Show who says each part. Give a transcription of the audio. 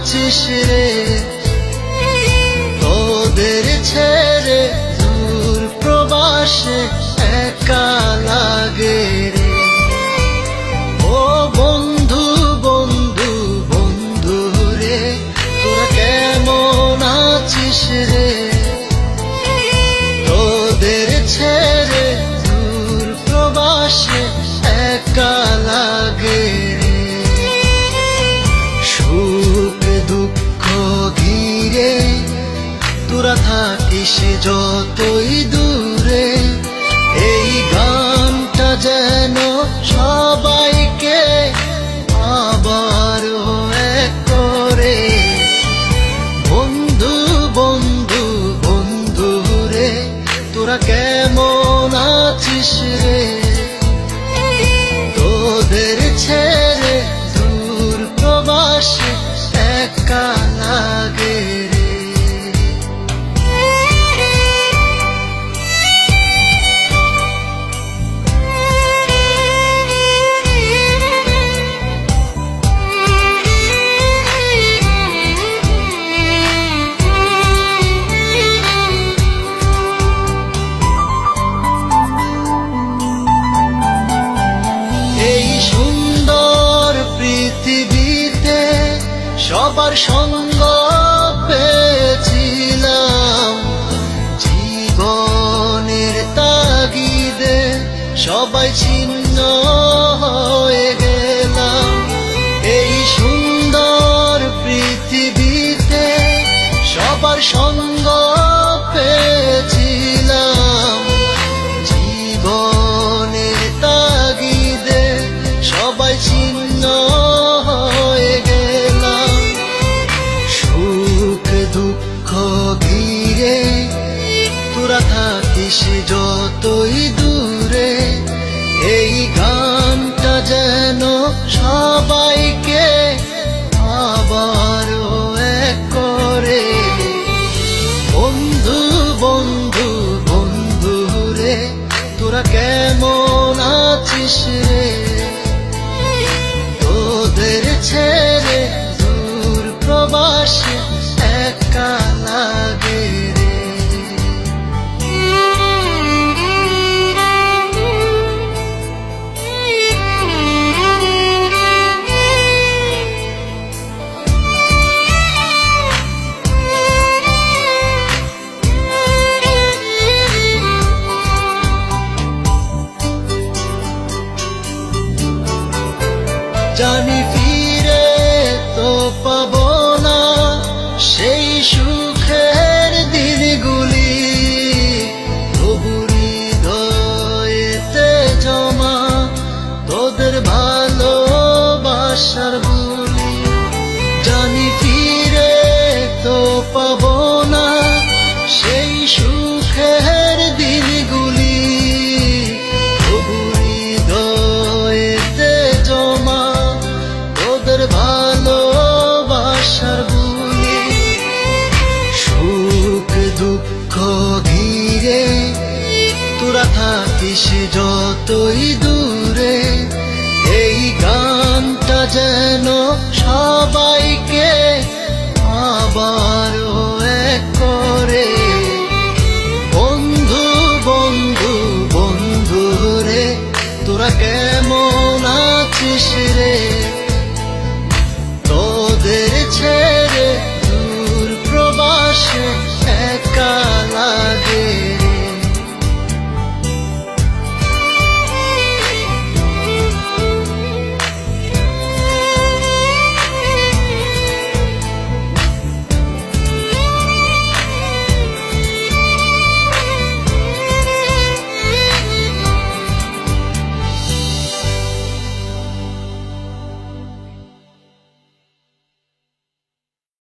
Speaker 1: আছিস রে, তোদের ছেড়ে দূর প্রবাসে একা লাগে রে। ও বন্ধু বন্ধু বন্ধু রে, তোরা কেমন আছিস রে, তোদের ছেড়ে দূর প্রবাসে একা লাগে রে। সুখ দুঃখ ঘিরে তোরা থাকিস যতই দূরে, এই গানটা যেন সবাইকে আবার এক করে। বন্ধু বন্ধু বন্ধু রে, তোরা কেমন আছিস রে, তোদের ছেড়ে দূর প্রবাসে একা লাগে রে। পৃথিবীতে সবার সঙ্গ পেয়েছিলাম, জীবনের তাগিদে সবাই ছিন্ন হয়ে গেলাম। এই সুন্দর পৃথিবীতে সবার সঙ্গ পেয়েছিলাম, জীবনের তাগিদে সবাই ছিন্ন হয়ে গেলাম। সুখ দুঃখ ঘিরে তোরা থাকিস যতই দূরে, এই গানটা যেন সবাইকে আবার এক করে। বন্ধু বন্ধু বন্ধু রে, তোরা কেমন আছিস রে, তোদের ছেড়ে দূর প্রবাসে একা লাগে রে। জানি ফিরে তো পাবো না সেই সুখের দিনগুলি, তবু হৃদয়েতে জমা তোদের ভালোবাসার বুলি। জানি ফিরে তো পাবো না সেই সুখের দিনগুলি, তবু হৃদয়েতে জমা তোদের ভালোবাসার বুলি। সুখ দুঃখ ঘিরে তোরা থাকিস যতই দূরে, এই গানটা যেন সবাইকে আবার